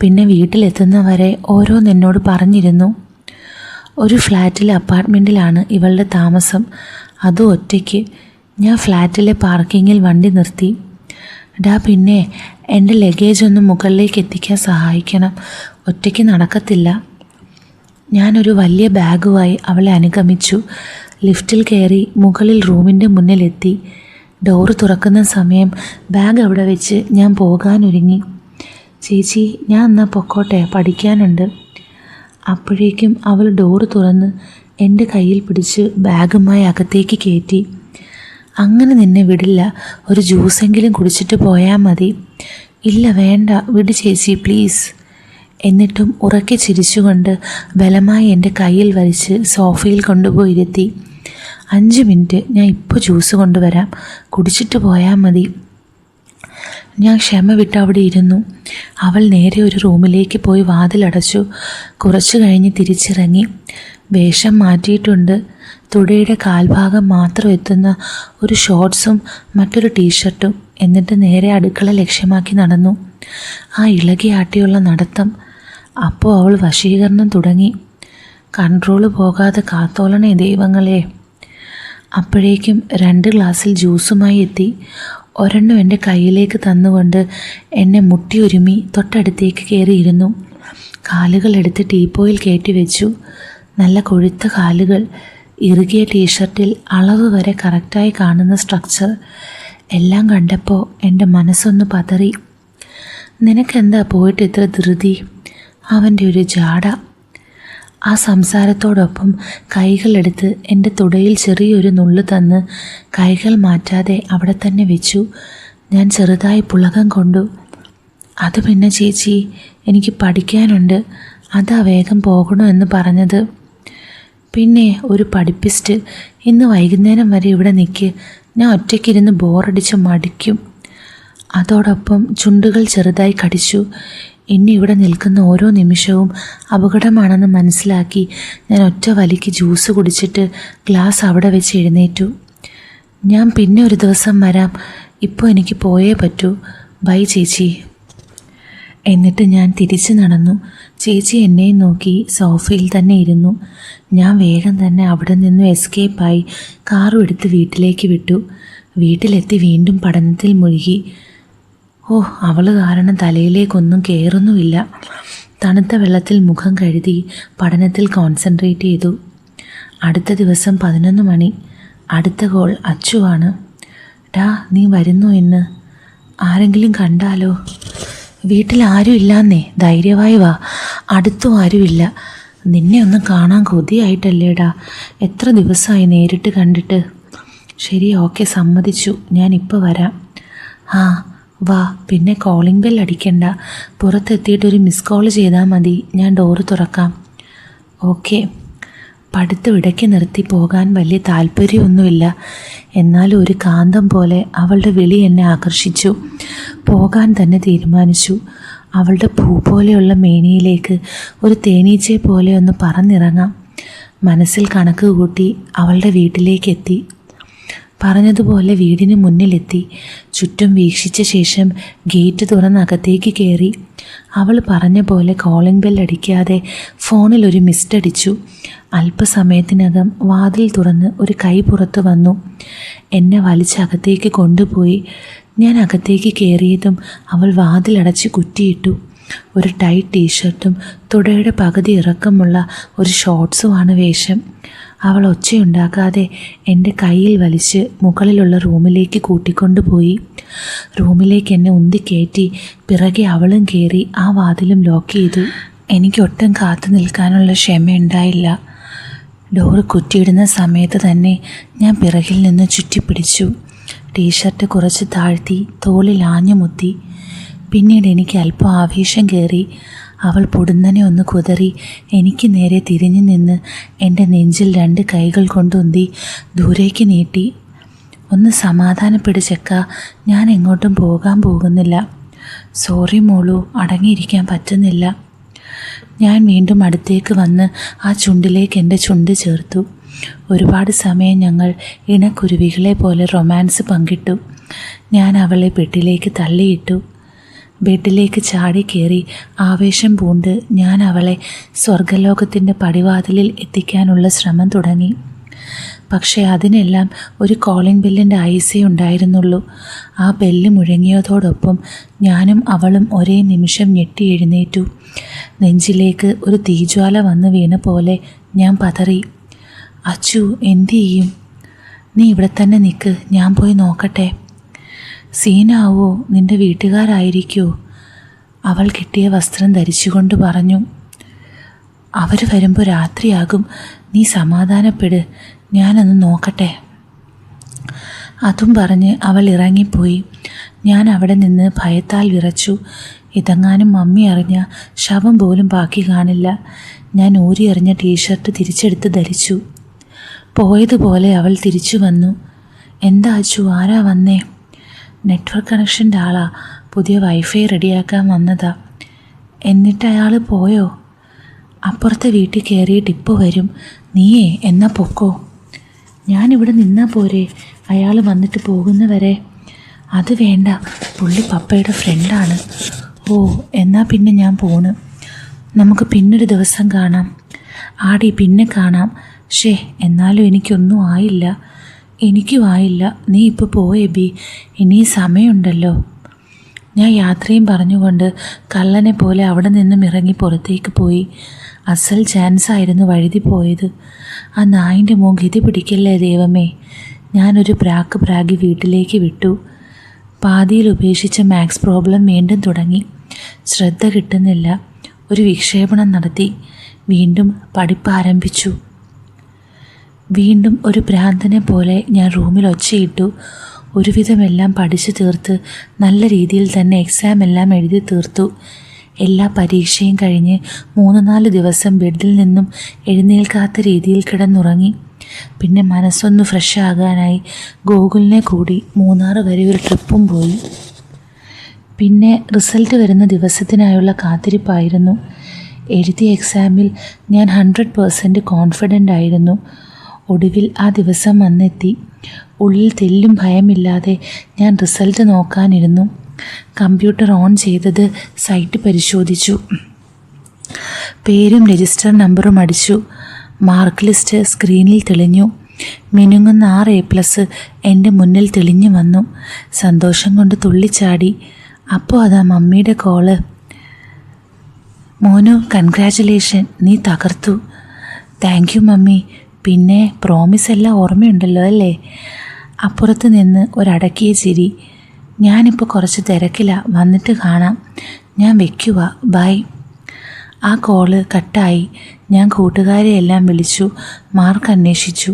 A: പിന്നെ വീട്ടിലെത്തുന്നവരെ ഓരോന്നെന്നോട് പറഞ്ഞിരുന്നു. ഒരു ഫ്ലാറ്റിലെ അപ്പാർട്ട്മെൻറ്റിലാണ് ഇവളുടെ താമസം, അതും ഒറ്റയ്ക്ക്. ഞാൻ ഫ്ലാറ്റിലെ പാർക്കിങ്ങിൽ വണ്ടി നിർത്തി. ഡാ, പിന്നെ എൻ്റെ ലഗേജ് ഒന്ന് മുകളിലേക്ക് എത്തിക്കാൻ സഹായിക്കണം, ഒറ്റയ്ക്ക് നടക്കത്തില്ല. ഞാനൊരു വലിയ ബാഗുമായി അവളെ അനുഗമിച്ചു. ലിഫ്റ്റിൽ കയറി മുകളിൽ റൂമിൻ്റെ മുന്നിലെത്തി. ഡോറ് തുറക്കുന്ന സമയം ബാഗ് അവിടെ വെച്ച് ഞാൻ പോകാനൊരുങ്ങി. ചേച്ചി, ഞാൻ എന്നാൽ പൊക്കോട്ടെ, പഠിക്കാനുണ്ട്. അപ്പോഴേക്കും അവൾ ഡോറ് തുറന്ന് എൻ്റെ കയ്യിൽ പിടിച്ച് ബാഗുമായി അകത്തേക്ക് കയറ്റി. അങ്ങനെ നിന്നെ വിടില്ല, ഒരു ജ്യൂസെങ്കിലും കുടിച്ചിട്ട് പോയാൽ മതി. ഇല്ല വേണ്ട, വിട് ചേച്ചി പ്ലീസ്. എന്നിട്ടും ഉറക്കെ ചിരിച്ചുകൊണ്ട് ബലമായി എൻ്റെ കയ്യിൽ വലിച്ച് സോഫയിൽ കൊണ്ടുപോയി ഇരുത്തി. 5 മിനിറ്റ്, ഞാൻ ഇപ്പോൾ ജ്യൂസ് കൊണ്ടുവരാം, കുടിച്ചിട്ട് പോയാൽ മതി. ഞാൻ ക്ഷമ വിട്ട് അവിടെ ഇരുന്നു. അവൾ നേരെ ഒരു റൂമിലേക്ക് പോയി വാതിലടച്ചു. കുറച്ചു കഴിഞ്ഞ് തിരിച്ചിറങ്ങി. വേഷം മാറ്റിയിട്ടുണ്ട്. തുടയുടെ കാൽഭാഗം മാത്രം എത്തുന്ന ഒരു ഷോർട്ട്സും മറ്റൊരു ടീഷർട്ടും. എന്നിട്ട് നേരെ അടുക്കള ലക്ഷ്യമാക്കി നടന്നു. ആ ഇളകിയാട്ടിയുള്ള നടത്തം. അപ്പോൾ അവൾ വശീകരണം തുടങ്ങി. കൺട്രോള് പോകാതെ കാത്തോളണേ ദൈവങ്ങളെ. അപ്പോഴേക്കും 2 ഗ്ലാസ്സിൽ ജ്യൂസുമായി എത്തി. ഒരെണ്ണം എൻ്റെ കയ്യിലേക്ക് തന്നുകൊണ്ട് എന്നെ മുട്ടിയൊരുമി തൊട്ടടുത്തേക്ക് കയറിയിരുന്നു. കാലുകൾ എടുത്ത് ടീപ്പോയിൽ കയറ്റി വെച്ചു. നല്ല കൊഴുത്ത കാലുകൾ, ഇറുകിയ ടീഷർട്ടിൽ അളവ് വരെ കറക്റ്റായി കാണുന്ന സ്ട്രക്ചർ എല്ലാം കണ്ടപ്പോൾ എൻ്റെ മനസ്സൊന്ന് പതറി. നിനക്കെന്താ പോയിട്ട് ഇത്ര ധൃതി? അവൻ്റെ ഒരു ജാട. ആ സംസാരത്തോടൊപ്പം കൈകളെടുത്ത് എൻ്റെ തുടയിൽ ചെറിയൊരു നുള്ളു തന്ന് കൈകൾ മാറ്റാതെ അവിടെ തന്നെ വെച്ചു. ഞാൻ ചെറുതായി പുളകം കൊണ്ടു. അത് പിന്നെ ചേച്ചി, എനിക്ക് പഠിക്കാനുണ്ട്, അതാ വേഗം പോകണോ എന്ന് പറഞ്ഞത്. പിന്നെ ഒരു പഠിപ്പിസ്റ്റ്, ഇന്ന് വൈകുന്നേരം വരെ ഇവിടെ നിൽക്ക്, ഞാൻ ഒറ്റയ്ക്കിരുന്ന് ബോറടിച്ച് മടിക്കും. അതോടൊപ്പം ചുണ്ടുകൾ ചെറുതായി കടിച്ചു. ഇനി ഇവിടെ നിൽക്കുന്ന ഓരോ നിമിഷവും അപകടമാണെന്ന് മനസ്സിലാക്കി ഞാൻ ഒറ്റ വലിക്ക് ജ്യൂസ് കുടിച്ചിട്ട് ഗ്ലാസ് അവിടെ വെച്ച് എഴുന്നേറ്റു. ഞാൻ പിന്നെ ഒരു ദിവസം വരാം, ഇപ്പോൾ എനിക്ക് പോയേ പറ്റൂ. ബൈ ചേച്ചി. എന്നിട്ട് ഞാൻ തിരിച്ചു നടന്നു. ചേച്ചി എന്നെയും നോക്കി സോഫയിൽ തന്നെ ഇരുന്നു. ഞാൻ വേഗം തന്നെ അവിടെ നിന്നും എസ്കേപ്പായി കാറും എടുത്ത് വീട്ടിലേക്ക് വിട്ടു. വീട്ടിലെത്തി വീണ്ടും പഠനത്തിൽ മുഴുകി. അവൾ കാരണം തലയിലേക്കൊന്നും കയറുന്നുമില്ല. തണുത്ത വെള്ളത്തിൽ മുഖം കഴുകി പഠനത്തിൽ കോൺസെൻട്രേറ്റ് ചെയ്തു. അടുത്ത ദിവസം 11 മണി. അടുത്ത കോൾ അച്ചുവാണ്. ഡാ, നീ വരുന്നു ഇന്ന്? ആരെങ്കിലും കണ്ടാലോ? വീട്ടിൽ ആരും ഇല്ലാന്നേ, ധൈര്യമായി വാ, അടുത്തും ആരുമില്ല. നിന്നെ ഒന്ന് കാണാൻ കൊതിയായിട്ടല്ലേടാ, എത്ര ദിവസമായി നേരിട്ട് കണ്ടിട്ട്. ശരി, ഓക്കെ, സമ്മതിച്ചു, ഞാനിപ്പോൾ വരാം. വാ, പിന്നെ കോളിംഗ് ബെൽ അടിക്കണ്ട, പുറത്തെത്തിയിട്ടൊരു മിസ് കോൾ ചെയ്താൽ മതി, ഞാൻ ഡോറ് തുറക്കാം. ഓക്കെ. പഠിത്തം ഇടയ്ക്ക് നിർത്തി പോകാൻ വലിയ താല്പര്യമൊന്നുമില്ല. എന്നാലും ഒരു കാന്തം പോലെ അവളുടെ വിളി എന്നെ ആകർഷിച്ചു. പോകാൻ തന്നെ തീരുമാനിച്ചു. അവളുടെ പൂ പോലെയുള്ള മേനിയിലേക്ക് ഒരു തേനീച്ചയെ പോലെ ഒന്ന് പറന്നിറങ്ങാം. മനസ്സിൽ കണക്ക് കൂട്ടി അവളുടെ വീട്ടിലേക്കെത്തി. പറഞ്ഞതുപോലെ വീടിന് മുന്നിലെത്തി. ചുറ്റും വീക്ഷിച്ച ശേഷം ഗേറ്റ് തുറന്ന് അകത്തേക്ക് കയറി. അവൾ പറഞ്ഞ പോലെ കോളിംഗ് ബെൽ അടിക്കാതെ ഫോണിൽ ഒരു മിസ്ഡ് അടിച്ചു. അല്പസമയത്തിനകം വാതിൽ തുറന്ന് ഒരു കൈ പുറത്തു വന്നു. എന്നെ വലിച്ചകത്തേക്ക് കൊണ്ടുപോയി. ഞാൻ അകത്തേക്ക് കയറിയതും അവൾ വാതിലടച്ച് കുറ്റിയിട്ടു. ഒരു ടൈറ്റ് ടീഷർട്ടും തുടയുടെ പകുതി ഇറക്കമുള്ള ഒരു ഷോർട്സുമാണ് വേഷം. അവൾ ഒച്ചയുണ്ടാക്കാതെ എൻ്റെ കയ്യിൽ വലിച്ച് മുകളിലുള്ള റൂമിലേക്ക് കൂട്ടിക്കൊണ്ടുപോയി. റൂമിലേക്ക് എന്നെ ഉന്തിക്കയറ്റി പിറകെ അവളും കയറി ആ വാതിലും ലോക്ക് ചെയ്തു. എനിക്കൊട്ടും കാത്തു നിൽക്കാനുള്ള ക്ഷമയുണ്ടായില്ല. ഡോറ് കുറ്റിയിടുന്ന സമയത്ത് തന്നെ ഞാൻ പിറകിൽ നിന്ന് ചുറ്റിപ്പിടിച്ചു. ടീഷർട്ട് കുറച്ച് താഴ്ത്തി തോളിൽ ആഞ്ഞുമുത്തി. പിന്നീട് എനിക്ക് അല്പം ആവേശം കയറി. അവൾ പൊടുന്നനെ ഒന്ന് കുതറി എനിക്ക് നേരെ തിരിഞ്ഞു നിന്ന് എൻ്റെ നെഞ്ചിൽ 2 കൈകൾ കൊണ്ടുന്തി ദൂരേക്ക് നീട്ടി. ഒന്ന് സമാധാനപ്പെടിച്ചേക്ക, ഞാൻ എങ്ങോട്ടും പോകാൻ പോകുന്നില്ല. സോറി മോളു, അടങ്ങിയിരിക്കാൻ പറ്റുന്നില്ല. ഞാൻ വീണ്ടും അടുത്തേക്ക് വന്ന് ആ ചുണ്ടിലേക്ക് എൻ്റെ ചുണ്ട് ചേർത്തു. ഒരുപാട് സമയം ഞങ്ങൾ ഇണക്കുരുവികളെ പോലെ റൊമാൻസ് പങ്കിട്ടു. ഞാൻ അവളെ ബെഡിലേക്ക് തള്ളിയിട്ടു. ബെഡിലേക്ക് ചാടി കയറി ആവേശം പൂണ്ട് ഞാൻ അവളെ സ്വർഗലോകത്തിൻ്റെ പടിവാതിലിൽ എത്തിക്കാനുള്ള ശ്രമം തുടങ്ങി. പക്ഷേ അതിനെല്ലാം ഒരു കോളിംഗ് ബെല്ലിൻ്റെ ആയുസേ ഉണ്ടായിരുന്നുള്ളൂ. ആ ബെല്ല് മുഴങ്ങിയതോടൊപ്പം ഞാനും അവളും ഒരേ നിമിഷം ഞെട്ടി എഴുന്നേറ്റു. നെഞ്ചിലേക്ക് ഒരു തീജ്വാല വന്ന് വീണ പോലെ ഞാൻ പതറി. അച്ചു, എന്തു ചെയ്യും? നീ ഇവിടെ തന്നെ നിൽക്ക്, ഞാൻ പോയി നോക്കട്ടെ. സീനാവോ? നിൻ്റെ വീട്ടുകാരായിരിക്കുമോ? അവൾ കിട്ടിയ വസ്ത്രം ധരിച്ചുകൊണ്ട് പറഞ്ഞു. അവർ വരുമ്പോൾ രാത്രിയാകും, നീ സമാധാനപ്പെട്, ഞാനൊന്ന് നോക്കട്ടെ. അതും പറഞ്ഞ് അവൾ ഇറങ്ങിപ്പോയി. ഞാൻ അവിടെ നിന്ന് ഭയത്താൽ വിറച്ചു. ഇതെങ്ങാനും മമ്മി അറിഞ്ഞ ശവം പോലും ബാക്കി കാണില്ല. ഞാൻ ഊരിയെറിഞ്ഞ ടീഷർട്ട് തിരിച്ചെടുത്ത് ധരിച്ചു. പോയതുപോലെ അവൾ തിരിച്ചു വന്നു. എന്താ അച്ചു, ആരാ വന്നേ? നെറ്റ്വർക്ക് കണക്ഷൻ്റെ ആളാ, പുതിയ വൈഫൈ റെഡിയാക്കാൻ വന്നതാ. എന്നിട്ട് അയാൾ പോയോ? അപ്പുറത്തെ വീട്ടിൽ കയറിയിട്ട് ഇപ്പോൾ വരും. നീയേ എന്നാ പൊക്കോ. ഞാനിവിടെ നിന്നാൽ പോരെ, അയാൾ വന്നിട്ട് പോകുന്നവരെ? അത് വേണ്ട, പുള്ളി പപ്പയുടെ ഫ്രണ്ടാണ്. ഓ, എന്നാൽ പിന്നെ ഞാൻ പോണ്. നമുക്ക് പിന്നൊരു ദിവസം കാണാം. ആടി പിന്നെ കാണാം. എന്നാലും എനിക്കൊന്നും ആയില്ല. എനിക്കും ആയില്ല. നീ ഇപ്പോൾ പോയേ ബി, ഇനി സമയമുണ്ടല്ലോ. ഞാൻ യാത്രയും പറഞ്ഞുകൊണ്ട് കള്ളനെ പോലെ അവിടെ നിന്നും ഇറങ്ങി പുറത്തേക്ക് പോയി. അസൽ ചാൻസായിരുന്നു വഴുതി പോയത്. ആ നായിൻ്റെ ഗതി പിടിക്കല്ലേ ദൈവമേ. ഞാനൊരു പ്രാഗി വീട്ടിലേക്ക് വിട്ടു. പാതിയിൽ ഉപേക്ഷിച്ച മാത്സ് പ്രോബ്ലം വീണ്ടും തുടങ്ങി. ശ്രദ്ധ കിട്ടുന്നില്ല. ഒരു വിക്ഷേപണം നടത്തി. വീണ്ടും പഠിപ്പ് ആരംഭിച്ചു. വീണ്ടും ഒരു ഭ്രാന്തനെ പോലെ ഞാൻ റൂമിൽ ഒച്ചയിട്ടു. ഒരുവിധമെല്ലാം പഠിച്ചു തീർത്ത് നല്ല രീതിയിൽ തന്നെ എക്സാം എല്ലാം എഴുതി തീർത്തു. എല്ലാ പരീക്ഷയും കഴിഞ്ഞ് 3-4 ദിവസം ബെഡിൽ നിന്നും എഴുന്നേൽക്കാത്ത രീതിയിൽ കിടന്നുറങ്ങി. പിന്നെ മനസ്സൊന്ന് ഫ്രഷ് ആകാനായി ഗൂഗിളിനെ കൂടി മൂന്നാർ വരെ ഒരു ട്രിപ്പും പോയി. പിന്നെ റിസൾട്ട് വരുന്ന ദിവസത്തിനായുള്ള കാത്തിരിപ്പായിരുന്നു. എഴുതിയ എക്സാമിൽ ഞാൻ 100% കോൺഫിഡൻ്റ് ആയിരുന്നു. ഒടുവിൽ ആ ദിവസം വന്നെത്തി. ഉള്ളിൽ തെല്ലും ഭയമില്ലാതെ ഞാൻ റിസൾട്ട് നോക്കാനിരുന്നു. കമ്പ്യൂട്ടർ ഓൺ ചെയ്തത് സൈറ്റ് പരിശോധിച്ചു. പേരും രജിസ്റ്റർ നമ്പറും അടിച്ചു. മാർക്ക് ലിസ്റ്റ് സ്ക്രീനിൽ തെളിഞ്ഞു. മിനുങ്ങുന്ന 6 A+ എൻ്റെ മുന്നിൽ തെളിഞ്ഞു വന്നു. സന്തോഷം കൊണ്ട് തുള്ളിച്ചാടി. അപ്പോൾ അതാ മമ്മിയുടെ കോള്. മോനു, കൺഗ്രാറ്റുലേഷൻ, നീ തകർത്തു. Thank you mummy. പിന്നെ പ്രോമിസ് എല്ലാം ഓർമ്മയുണ്ടല്ലോ അല്ലേ? അപ്പുറത്ത് നിന്ന് ഒരടക്കിയ ചിരി. ഞാനിപ്പോൾ കുറച്ച് തിരക്കിലാണ്, വന്നിട്ട് കാണാം. ഞാൻ വെക്കുക, ബൈ. ആ കോള് കട്ടായി. ഞാൻ കൂട്ടുകാരെയെല്ലാം വിളിച്ചു. മാർക്ക് അന്വേഷിച്ചു.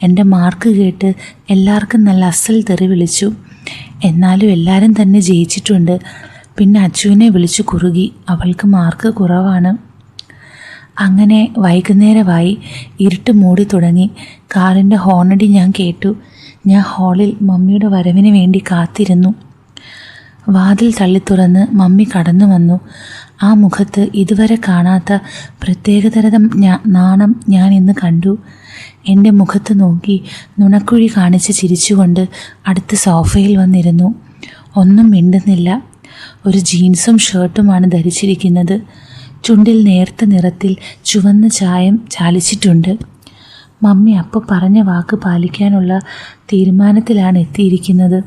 A: എൻ്റെ മാർക്ക് കേട്ട് എല്ലാവർക്കും നല്ല അസൽ തെറി വിളിച്ചു. എന്നാലും എല്ലാവരും തന്നെ ജയിച്ചിട്ടുണ്ട്. പിന്നെ അച്ചുവിനെ വിളിച്ചു കുറുകി. അവൾക്ക് മാർക്ക് കുറവാണ്. അങ്ങനെ വൈകുന്നേരമായി. ഇരുട്ട് മൂടി തുടങ്ങി. കാറിൻ്റെ ഹോണടി ഞാൻ കേട്ടു. ഞാൻ ഹാളിൽ മമ്മിയുടെ വരവിന് വേണ്ടി കാത്തിരുന്നു. വാതിൽ തള്ളിത്തുറന്ന് മമ്മി കടന്നു വന്നു. ആ മുഖത്ത് ഇതുവരെ കാണാത്ത പ്രത്യേകതരം നാണം ഞാൻ ഇന്ന് കണ്ടു. എൻ്റെ മുഖത്ത് നോക്കി നുണക്കുഴി കാണിച്ച് ചിരിച്ചുകൊണ്ട് അടുത്ത് സോഫയിൽ വന്നിരുന്നു. ഒന്നും മിണ്ടുന്നില്ല. ഒരു ജീൻസും ഷർട്ടുമാണ് ധരിച്ചിരിക്കുന്നത്. ചുണ്ടിൽ നേർത്ത നിറത്തിൽ ചുവന്ന ചായം ചാലിച്ചിട്ടുണ്ട്. മമ്മി അപ്പോൾ പറഞ്ഞ വാക്ക് പാലിക്കാനുള്ള തീരുമാനത്തിലാണ് എത്തിയിരിക്കുന്നത്.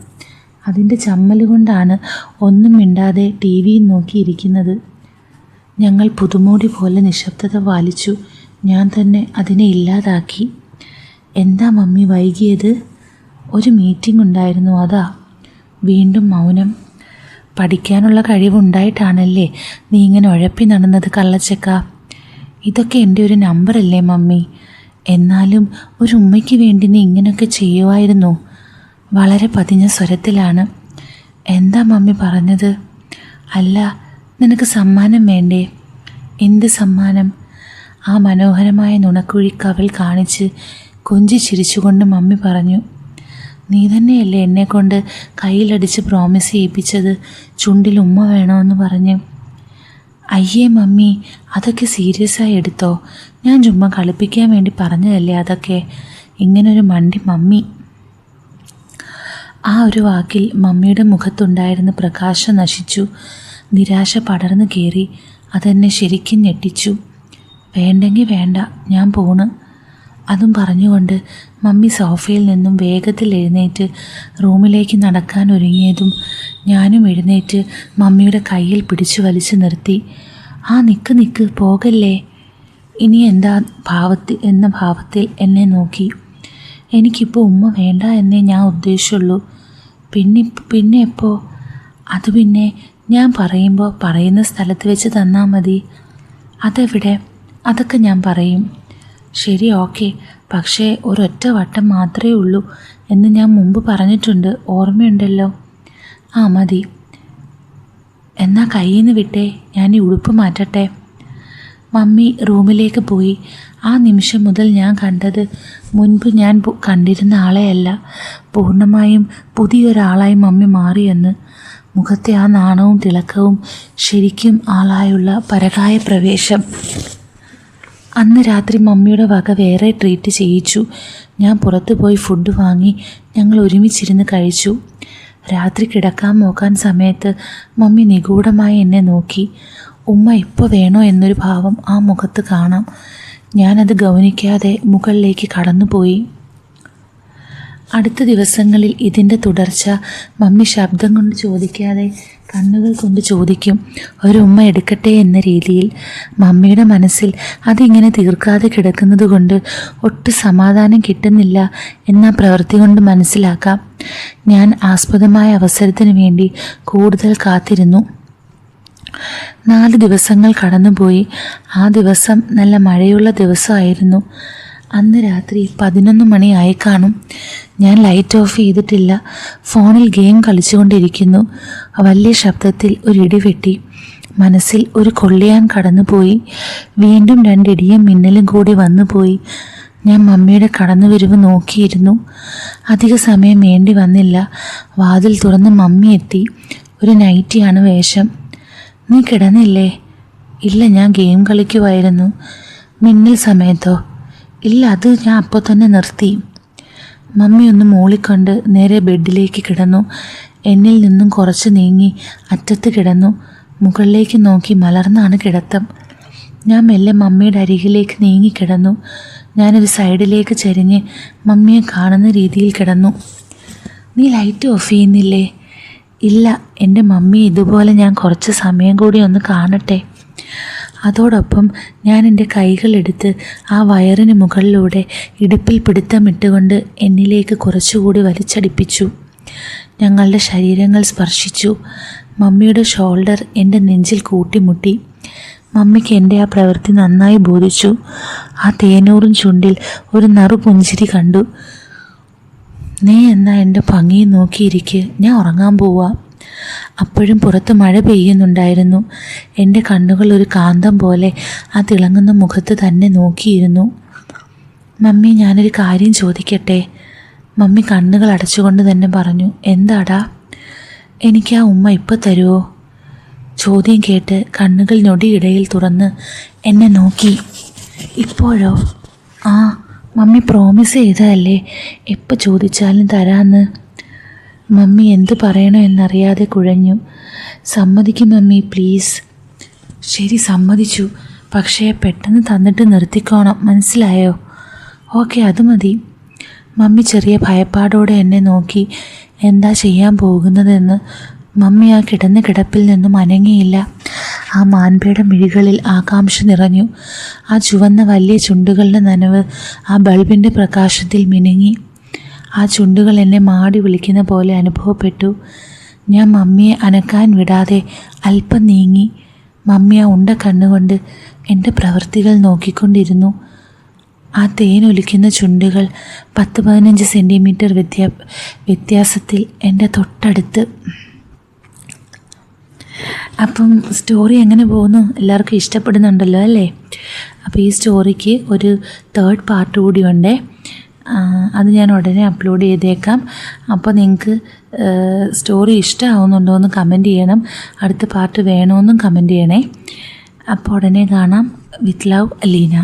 A: അതിൻ്റെ ചമ്മൽ കൊണ്ടാണ് ഒന്നും മിണ്ടാതെ ടി വിയും നോക്കിയിരിക്കുന്നത്. ഞങ്ങൾ പുതുമോടി പോലെ നിശബ്ദത പാലിച്ചു. ഞാൻ തന്നെ അതിനെ ഇല്ലാതാക്കി. എന്താ മമ്മി വൈകിയത്? ഒരു മീറ്റിംഗ് ഉണ്ടായിരുന്നു, അതാ. വീണ്ടും മൗനം. പഠിക്കാനുള്ള കഴിവുണ്ടായിട്ടാണല്ലേ നീ ഇങ്ങനെ ഉഴപ്പി നടന്നത് കള്ളച്ചക്ക? ഇതൊക്കെ എൻ്റെ ഒരു നമ്പറല്ലേ മമ്മി? എന്നാലും ഒരു ഉമ്മയ്ക്ക് വേണ്ടി നീ ഇങ്ങനെയൊക്കെ ചെയ്യുമായിരുന്നു? വളരെ പതിഞ്ഞ സ്വരത്തിലാണ്. എന്താ മമ്മി പറഞ്ഞത്? അല്ല, നിനക്ക് സമ്മാനം വേണ്ടേ? എന്ത് സമ്മാനം? ആ മനോഹരമായ നുണക്കുഴി കവിൾ കാണിച്ച് കൊഞ്ചി ചിരിച്ചുകൊണ്ട് മമ്മി പറഞ്ഞു. നീ തന്നെയല്ലേ എന്നെക്കൊണ്ട് കയ്യിലടിച്ച് പ്രോമിസ് ചെയ്യിപ്പിച്ചത് ചുണ്ടിൽ ഉമ്മ വേണമെന്ന് പറഞ്ഞ്. അയ്യേ മമ്മി, അതൊക്കെ സീരിയസായി എടുത്തോ? ഞാൻ ചുമ്മാ കളിപ്പിക്കാൻ വേണ്ടി പറഞ്ഞതല്ലേ അതൊക്കെ. ഇങ്ങനൊരു മണ്ടി മമ്മി. ആ ഒരു വാക്കിൽ മമ്മിയുടെ മുഖത്തുണ്ടായിരുന്ന പ്രകാശം നശിച്ചു. നിരാശ പടർന്നു കയറി. അതെന്നെ ശരിക്കും ഞെട്ടിച്ചു. വേണ്ടെങ്കിൽ വേണ്ട, ഞാൻ പോണ്. അതും പറഞ്ഞുകൊണ്ട് മമ്മി സോഫയിൽ നിന്നും വേഗത്തിൽ എഴുന്നേറ്റ് റൂമിലേക്ക് നടക്കാൻ ഒരുങ്ങിയതും ഞാനും എഴുന്നേറ്റ് മമ്മിയുടെ കയ്യിൽ പിടിച്ചു വലിച്ചു നിർത്തി. ആ നിക്ക് പോകല്ലേ. ഇനി എന്താ എന്ന ഭാവത്തിൽ എന്നെ നോക്കി. എനിക്കിപ്പോൾ ഉമ്മ വേണ്ട എന്നേ ഞാൻ ഉദ്ദേശിച്ചുള്ളൂ. പിന്നെ എപ്പോൾ? അത് പിന്നെ ഞാൻ പറയുമ്പോൾ പറയുന്ന സ്ഥലത്ത് വെച്ച് തന്നാൽ മതി. അതെവിടെ? അതൊക്കെ ഞാൻ പറയും. ശരി, ഓക്കെ. പക്ഷേ ഒരൊറ്റ വട്ടം മാത്രമേ ഉള്ളൂ എന്ന് ഞാൻ മുമ്പ് പറഞ്ഞിട്ടുണ്ട്, ഓർമ്മയുണ്ടല്ലോ? ആ മതി. എന്നാ കയ്യിൽ നിന്ന് വിട്ടേ, ഞാൻ ഈ ഉടുപ്പ് മാറ്റട്ടെ. മമ്മി റൂമിലേക്ക് പോയി. ആ നിമിഷം മുതൽ ഞാൻ കണ്ടത് മുൻപ് ഞാൻ കണ്ടിരുന്ന ആളെയല്ല, പൂർണ്ണമായും പുതിയൊരാളായി മമ്മി മാറിയെന്ന്. മുഖത്തെ ആ നാണവും തിളക്കവും, ശരിക്കും ആളായുള്ള പരകായ പ്രവേശം. അന്ന് രാത്രി മമ്മിയുടെ വക വേറെ ട്രീറ്റ് ചെയ്യിച്ചു. ഞാൻ പുറത്തു പോയി ഫുഡ് വാങ്ങി ഞങ്ങൾ ഒരുമിച്ചിരുന്ന് കഴിച്ചു. രാത്രി കിടക്കാൻ നോക്കാൻ സമയത്ത് മമ്മി നിഗൂഢമായി എന്നെ നോക്കി. ഉമ്മ ഇപ്പോൾ വേണോ എന്നൊരു ഭാവം ആ മുഖത്ത് കാണാം. ഞാനത് ഗൗനിക്കാതെ മുകളിലേക്ക് കടന്നുപോയി. അടുത്ത ദിവസങ്ങളിൽ ഇതിൻ്റെ തുടർച്ച മമ്മി ശബ്ദം കൊണ്ട് ചോദിക്കാതെ കണ്ണുകൾ കൊണ്ട് ചോദിക്കും, ഒരുമ്മ എടുക്കട്ടെ എന്ന രീതിയിൽ. മമ്മിയുടെ മനസ്സിൽ അതിങ്ങനെ തീർക്കാതെ കിടക്കുന്നത് കൊണ്ട് ഒട്ടും സമാധാനം കിട്ടുന്നില്ല എന്ന പ്രവൃത്തി കൊണ്ട് മനസ്സിലാക്കാം. ഞാൻ ആസ്പദമായ അവസരത്തിന് വേണ്ടി കൂടുതൽ കാത്തിരുന്നു. 4 ദിവസങ്ങൾ കടന്നുപോയി. ആ ദിവസം നല്ല മഴയുള്ള ദിവസമായിരുന്നു. അന്ന് രാത്രി 11 മണിയായി കാണും. ഞാൻ ലൈറ്റ് ഓഫ് ചെയ്തിട്ടില്ല. ഫോണിൽ ഗെയിം കളിച്ചുകൊണ്ടിരിക്കുന്നു. വലിയ ശബ്ദത്തിൽ ഒരു ഇടി വെട്ടി. മനസ്സിൽ ഒരു കൊള്ളിയാൻ കടന്നുപോയി. വീണ്ടും 2 ഇടിയും മിന്നലും കൂടി വന്നുപോയി. ഞാൻ മമ്മിയുടെ കടന്നുവരവ് നോക്കിയിരുന്നു. അധിക സമയം വേണ്ടി വന്നില്ല. വാതിൽ തുറന്ന് മമ്മി എത്തി. ഒരു നൈറ്റിയാണ് വേഷം. നീ കിടന്നില്ലേ? ഇല്ല, ഞാൻ ഗെയിം കളിക്കുമായിരുന്നു. മിന്നൽ സമയത്തോ? ഇല്ല, അത് ഞാൻ അപ്പോൾ തന്നെ നിർത്തി. മമ്മി ഒന്ന് മൂളിക്കൊണ്ട് നേരെ ബെഡിലേക്ക് കിടന്നു. എന്നിൽ നിന്നും കുറച്ച് നീങ്ങി അറ്റത്ത് കിടന്നു. മുകളിലേക്ക് നോക്കി മലർന്നാണ് കിടത്തം. ഞാൻ മെല്ലെ മമ്മിയുടെ അരികിലേക്ക് നീങ്ങിക്കിടന്നു. ഞാനൊരു സൈഡിലേക്ക് ചരിഞ്ഞ് മമ്മിയെ കാണുന്ന രീതിയിൽ കിടന്നു. നീ ലൈറ്റ് ഓഫ് ചെയ്യുന്നില്ലേ? ഇല്ല, എൻ്റെ മമ്മി ഇതുപോലെ ഞാൻ കുറച്ച് സമയം കൂടി ഒന്ന് കാണട്ടെ. അതോടൊപ്പം ഞാൻ എൻ്റെ കൈകളെടുത്ത് ആ വയറിന് മുകളിലൂടെ ഇടുപ്പിൽ പിടുത്തമിട്ടുകൊണ്ട് എന്നിലേക്ക് കുറച്ചുകൂടി വലിച്ചടിപ്പിച്ചു. ഞങ്ങളുടെ ശരീരങ്ങൾ സ്പർശിച്ചു. മമ്മിയുടെ ഷോൾഡർ എൻ്റെ നെഞ്ചിൽ കൂട്ടിമുട്ടി. മമ്മിക്ക് എൻ്റെ ആ പ്രവൃത്തി നന്നായി ബോധിച്ചു. ആ തേനൂറും ചുണ്ടിൽ ഒരു നറുപുഞ്ചിരി കണ്ടു. നീ എന്നാ എൻ്റെ ഭംഗിയെ നോക്കിയിരിക്കുക, ഞാൻ ഉറങ്ങാൻ പോവാ. അപ്പോഴും പുറത്ത് മഴ പെയ്യുന്നുണ്ടായിരുന്നു. എൻ്റെ കണ്ണുകൾ ഒരു കാന്തം പോലെ ആ തിളങ്ങുന്ന മുഖത്ത് തന്നെ നോക്കിയിരുന്നു. മമ്മി, ഞാനൊരു കാര്യം ചോദിക്കട്ടെ? മമ്മി കണ്ണുകൾ അടച്ചുകൊണ്ട് തന്നെ പറഞ്ഞു. എന്താടാ? എനിക്ക് ആ ഉമ്മ ഇപ്പോൾ തരുമോ? ചോദ്യം കേട്ട് കണ്ണുകൾ ഞൊടിയിടയിൽ തുറന്ന് എന്നെ നോക്കി. ഇപ്പോഴോ? ആ, മമ്മി പ്രോമിസ് ചെയ്തതല്ലേ എപ്പോൾ ചോദിച്ചാലും തരാമെന്ന്. മമ്മി എന്ത് പറയണോ എന്നറിയാതെ കുഴഞ്ഞു. സമ്മതിക്കും മമ്മി, പ്ലീസ്. ശരി, സമ്മതിച്ചു. പക്ഷേ പെട്ടെന്ന് തന്നിട്ട് നിർത്തിക്കോണം, മനസ്സിലായോ? ഓക്കെ, അത് മതി. മമ്മി ചെറിയ ഭയപ്പാടോടെ എന്നെ നോക്കി. എന്താ ചെയ്യാൻ പോകുന്നതെന്ന്. മമ്മി ആ കിടന്ന കിടപ്പിൽ നിന്നും അനങ്ങിയില്ല. ആ മാൻപേട മിഴികളിൽ ആകാംക്ഷ നിറഞ്ഞു. ആ ചുവന്ന വലിയ ചുണ്ടുകളുടെ നനവ് ആ ബൾബിൻ്റെ പ്രകാശത്തിൽ മിനുങ്ങി. ആ ചുണ്ടുകൾ എന്നെ മാടി വിളിക്കുന്ന പോലെ അനുഭവപ്പെട്ടു. ഞാൻ മമ്മിയെ അനക്കാൻ വിടാതെ അല്പം നീങ്ങി. മമ്മി ആ ഉണ്ട കണ്ണുകൊണ്ട് എൻ്റെ പ്രവൃത്തികൾ നോക്കിക്കൊണ്ടിരുന്നു. ആ തേനൊലിക്കുന്ന ചുണ്ടുകൾ 10-15 സെൻറ്റിമീറ്റർ വ്യത്യാസത്തിൽ എൻ്റെ തൊട്ടടുത്ത്. അപ്പം സ്റ്റോറി എങ്ങനെ പോകുന്നു? എല്ലാവർക്കും ഇഷ്ടപ്പെടുന്നുണ്ടല്ലോ അല്ലേ? അപ്പോൾ ഈ സ്റ്റോറിക്ക് ഒരു 3rd പാർട്ട് കൂടിയുണ്ട്. അത് ഞാൻ ഉടനെ അപ്ലോഡ് ചെയ്തേക്കാം. അപ്പോൾ നിങ്ങൾക്ക് സ്റ്റോറി ഇഷ്ടമാവുന്നുണ്ടോ എന്ന് കമൻറ്റ് ചെയ്യണം. അടുത്ത പാർട്ട് വേണമെന്നും കമൻറ്റ് ചെയ്യണേ. അപ്പോൾ ഉടനെ കാണാം. With love, Aleena.